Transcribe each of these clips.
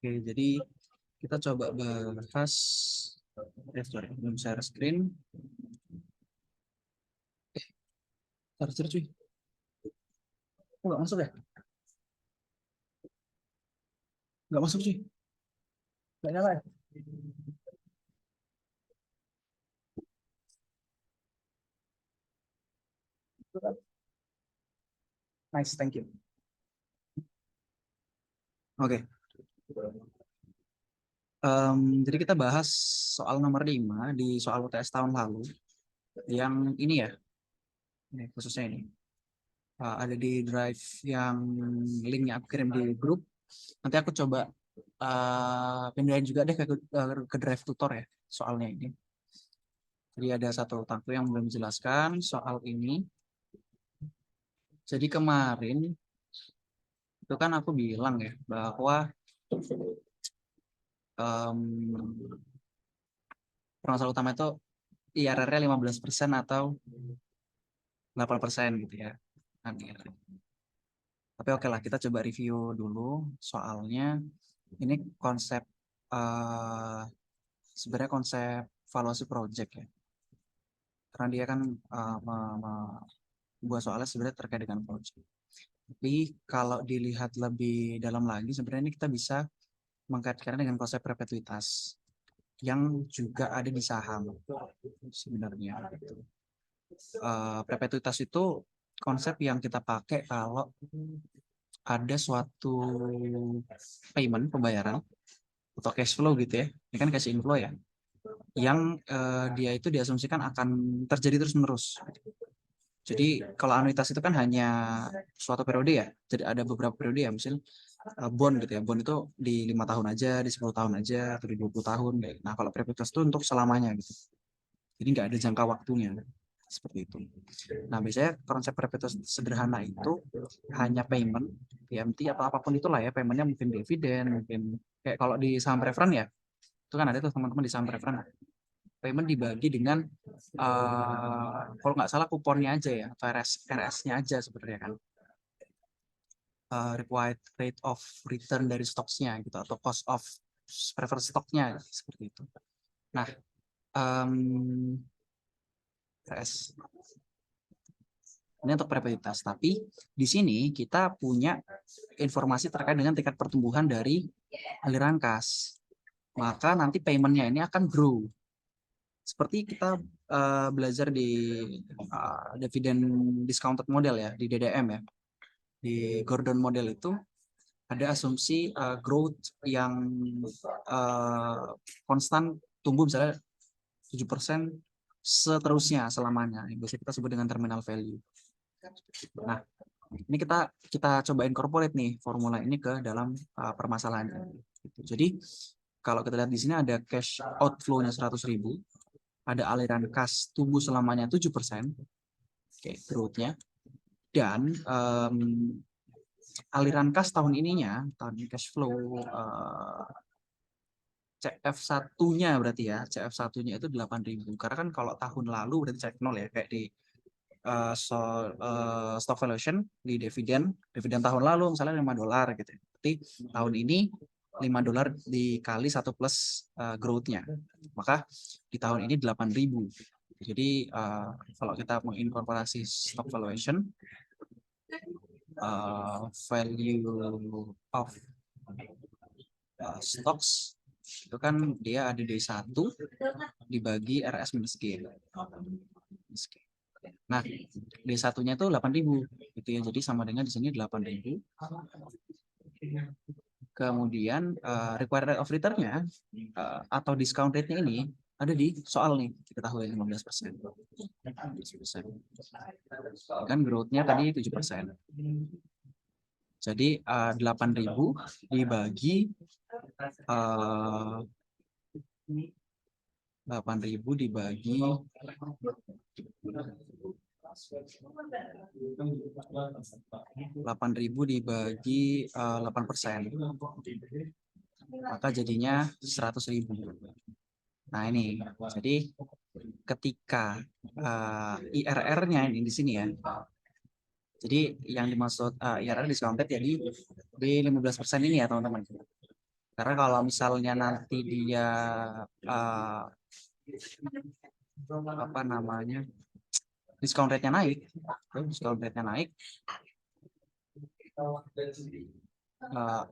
Oke, jadi kita coba bahas, sorry, belum share screen. Charger cuy. Oh, nggak masuk ya? Nggak masuk cuy. Nggak nyala ya? Nice, thank you. Oke. Jadi kita bahas soal nomor 5 di soal UTS tahun lalu. Yang ini ya, ini khususnya ini. Ada di drive yang linknya aku kirim di grup. Nanti aku coba pindahin juga deh ke drive tutor ya soalnya ini. Jadi ada satu taku yang belum menjelaskan soal ini. Jadi kemarin itu kan aku bilang ya bahwa permasalahan utama itu IRR-nya 15% atau 8% gitu ya. Tapi oke lah, kita coba review dulu soalnya ini konsep sebenarnya konsep valuasi project ya. Karena dia kan buat soalnya sebenarnya terkait dengan project. Tapi kalau dilihat lebih dalam lagi, sebenarnya ini kita bisa mengkaitkan dengan konsep perpetuitas yang juga ada di saham sebenarnya. Perpetuitas itu konsep yang kita pakai kalau ada suatu payment, pembayaran, atau cash flow gitu ya. Ini kan cash inflow ya. Yang dia itu diasumsikan akan terjadi terus-menerus. Jadi kalau anuitas itu kan hanya suatu periode ya. Jadi ada beberapa periode ya, misalnya bond gitu ya. Bond itu di 5 tahun aja, di 10 tahun aja, atau di 20 tahun. Nah kalau perpetuitas itu untuk selamanya gitu. Jadi nggak ada jangka waktunya. Seperti itu. Nah biasanya konsep perpetuitas sederhana itu hanya payment, PMT atau apapun itulah ya. Paymentnya mungkin dividen, mungkin kayak kalau di saham preferen ya. Itu kan ada tuh teman-teman di saham preferen. Payment dibagi dengan kalau nggak salah kuponnya aja ya, atau RS-nya aja sebenarnya kan. Required rate of return dari stoknya gitu, atau cost of preferred stoknya seperti itu. Nah, RS ini untuk probabilitas, tapi di sini kita punya informasi terkait dengan tingkat pertumbuhan dari aliran kas. Maka nanti paymentnya ini akan grow. Seperti kita belajar di dividen discounted model ya, di DDM ya. Di Gordon model itu ada asumsi growth yang konstan tumbuh misalnya 7% seterusnya selamanya. Yang biasa kita sebut dengan terminal value. Nah, ini kita coba incorporate nih formula ini ke dalam permasalahan. Jadi kalau kita lihat di sini ada cash outflow-nya 100.000, ada aliran kas tumbuh selamanya 7%, growth-nya, dan aliran kas tahun ininya, tahun cash flow CF1-nya berarti ya, CF1-nya itu 8.000. Karena kan kalau tahun lalu berarti cek nol ya, kayak di stock valuation di dividen tahun lalu misalnya $5 gitu. Berarti tahun ini $5 dikali 1 plus growth-nya. Maka di tahun ini 8.000. Jadi kalau kita menginkorporasi stock valuation, value of stocks itu kan dia ada D1 dibagi RS minus G. Nah, D1-nya itu 8.000 gitu ya. Jadi sama dengan di sini 8.000. Kemudian required rate of return-nya atau discount rate-nya ini ada di soal nih, kita tahu ya 15%. Kan growth-nya tadi 7%. Jadi 8.000 dibagi 8.000 dibagi 8.000 dibagi 8%. Maka jadinya 100.000. Nah ini, jadi ketika IRR-nya ini di sini ya. Jadi yang dimaksud IRR discounted jadi di 15% ini ya teman-teman. Karena kalau misalnya nanti dia apa namanya discount rate-nya naik,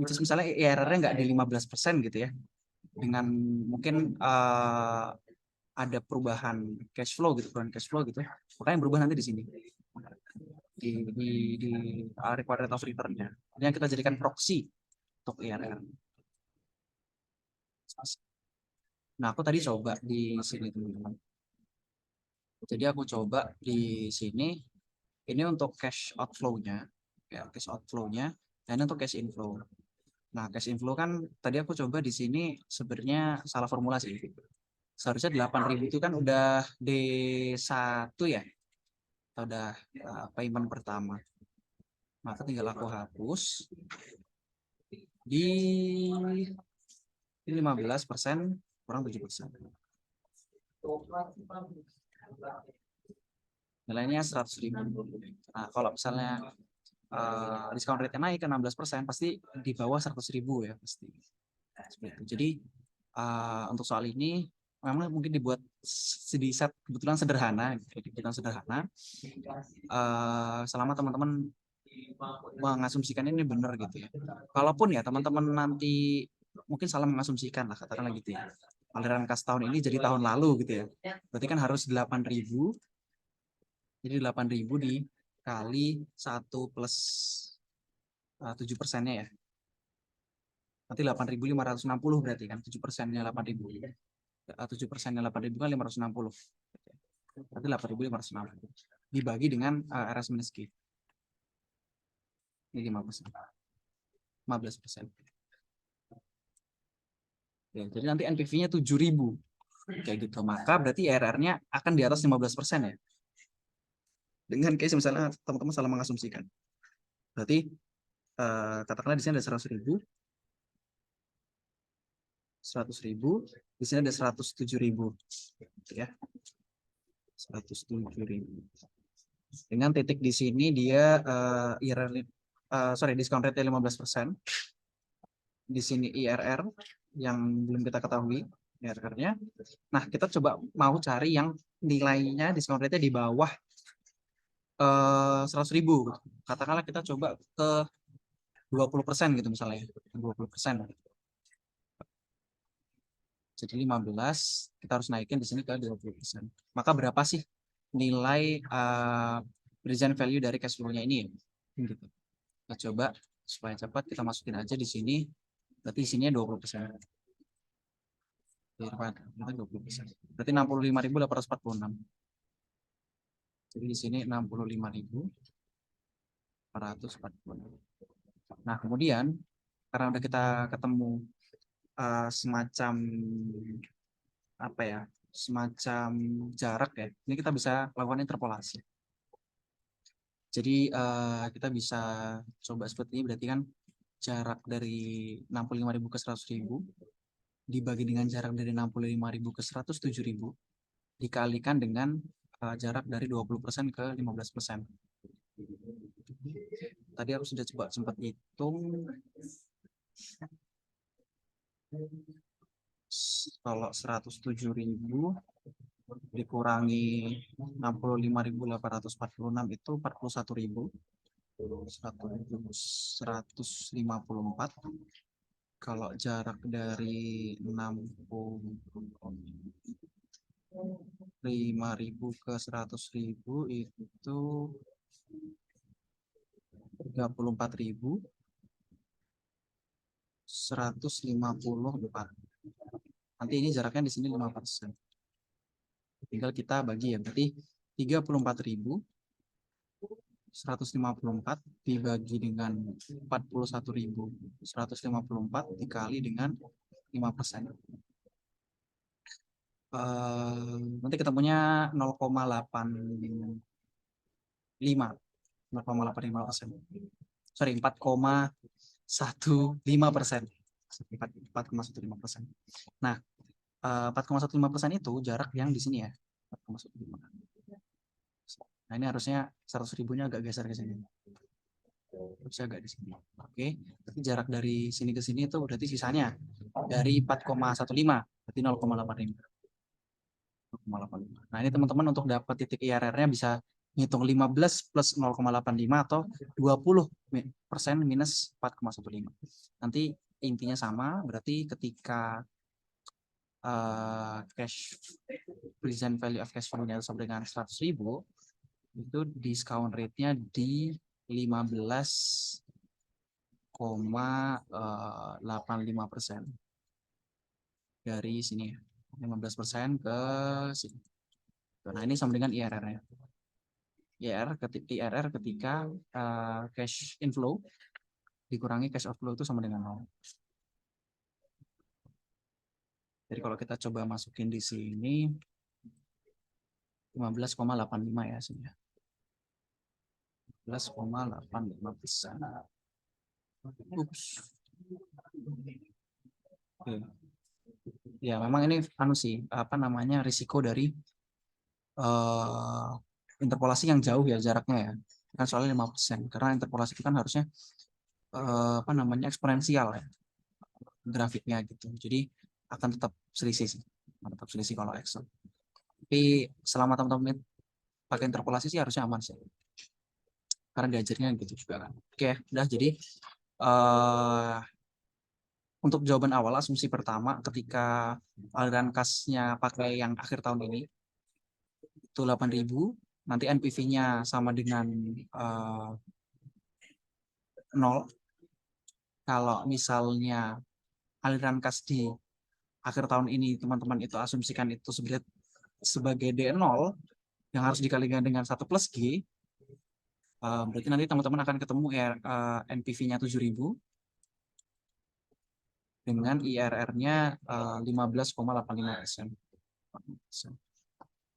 which is misalnya IRR-nya nggak di 15% gitu ya, dengan mungkin ada perubahan cash flow gitu, makanya berubah nanti di sini di required rate of return-nya, yang kita jadikan proxy untuk IRR. Nah, aku tadi coba di sini teman-teman. Jadi aku coba di sini, ini untuk cash outflow-nya, ya cash outflow-nya, dan ini untuk cash inflow. Nah, cash inflow kan tadi aku coba di sini sebenarnya salah formulasi. Seharusnya 8.000 itu kan udah D1 ya, atau udah payment pertama. Maka tinggal aku hapus di 15% kurang 7%. Nilainya 100.000. Nah, kalau misalnya discount rate-nya naik ke 16%, pasti di bawah 100.000 ya pasti. Jadi untuk soal ini memang mungkin dibuat di set kebetulan sederhana, selama teman-teman mengasumsikan ini benar gitu ya. Kalaupun ya teman-teman nanti mungkin salah mengasumsikan lah, katakanlah gitu ya, aliran kas tahun ini jadi tahun lalu gitu ya, berarti kan harus 8.000, jadi 8.000 dikali 1 plus 7%-nya ya, nanti 8.560 berarti kan, 7%-nya 8.000, 7%-nya 8.000 kan 560, berarti 8.560 dibagi dengan RS minus Q, ini 15%. Ya, jadi nanti NPV-nya 7.000 kayak gitu, maka berarti IRR-nya akan di atas 15% ya, dengan case misalnya teman-teman salah mengasumsikan. Berarti katakanlah di sini ada 100.000, di sini ada 107.000 ya, 107.000. Dengan titik di sini dia discount rate 15%. Di sini IRR yang belum kita ketahui IRR-nya. Nah, kita coba mau cari yang nilainya discount rate-nya di bawah 100.000. Katakanlah kita coba ke 20% gitu misalnya, 20%. Jadi 15, kita harus naikin di sini ke 20%. Maka berapa sih nilai present value dari cash flow-nya ini? Gitu. Kita coba supaya cepat, kita masukin aja di sini. Berarti isinya 20%. Berarti 65.846. Jadi di sini 65.846. Nah, kemudian karena udah kita ketemu semacam apa ya, semacam jarak ya, ini kita bisa lakukan interpolasi. Jadi kita bisa coba seperti ini, berarti kan jarak dari 65.000 ke 100.000 dibagi dengan jarak dari 65.000 ke 107.000 dikalikan dengan jarak dari 20% ke 15%. Tadi aku sudah coba sempat hitung, kalau 107.000 dikurangi 65.846 itu 41.000, 154. Kalau jarak dari 65.000 ke 100.000 itu 34.154. Nanti ini jaraknya di sini 5%. Tinggal kita bagi ya, berarti 34.154 dibagi dengan 41.154 dikali dengan 5%. Nanti ketemunya 0,85%. Sorry, 4,15%. 4,15%. Nah, 4,15% itu jarak yang di sini ya. 4,15. Nah, ini harusnya 100.000-nya agak geser ke sini. Bisa agak di sini. Oke, tapi jarak dari sini ke sini itu berarti sisanya dari 4,15 berarti 0,85. 0,85. Nah, ini teman-teman untuk dapat titik IRR-nya bisa ngitung 15 plus 0,85 atau 20% minus 4,15. Nanti intinya sama, berarti ketika cash present value of cash flow-nya sama dengan 100.000, itu discount rate-nya di 15,85% dari sini, 15% ke sini. Nah, ini sama dengan IRR-nya. IRR ketika cash inflow dikurangi cash outflow itu sama dengan 0. Jadi kalau kita coba masukin di sini 15,85 ya sini. 15,85%. Ups. Oke. Ya, memang ini sih apa namanya risiko dari interpolasi yang jauh ya jaraknya ya. Kan soalnya 5%. Karena interpolasi itu kan harusnya apa namanya eksponensial ya grafiknya gitu. Jadi akan tetap selisih sih. Tetap selisih kalau Excel. Tapi selama teman-teman pakai interpolasi sih harusnya aman sih. Karena diajarnya gitu juga kan. Oke, udah jadi untuk jawaban awal asumsi pertama ketika aliran kasnya pakai yang akhir tahun ini itu 8.000, nanti NPV-nya sama dengan 0. Kalau misalnya aliran kas di akhir tahun ini teman-teman itu asumsikan itu sebagai D0 yang harus dikalikan dengan 1 plus G, berarti nanti teman-teman akan ketemu NPV-nya 7.000 dengan IRR-nya 15,85%.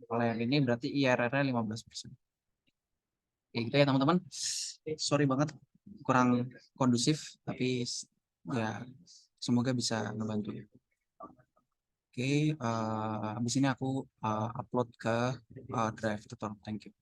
Kalau yang ini berarti IRR-nya 15%. Ya gitu ya teman-teman. Sorry banget kurang kondusif, tapi ya semoga bisa ngebantu ya. Oke, habis ini aku upload ke Drive tutor. Thank you.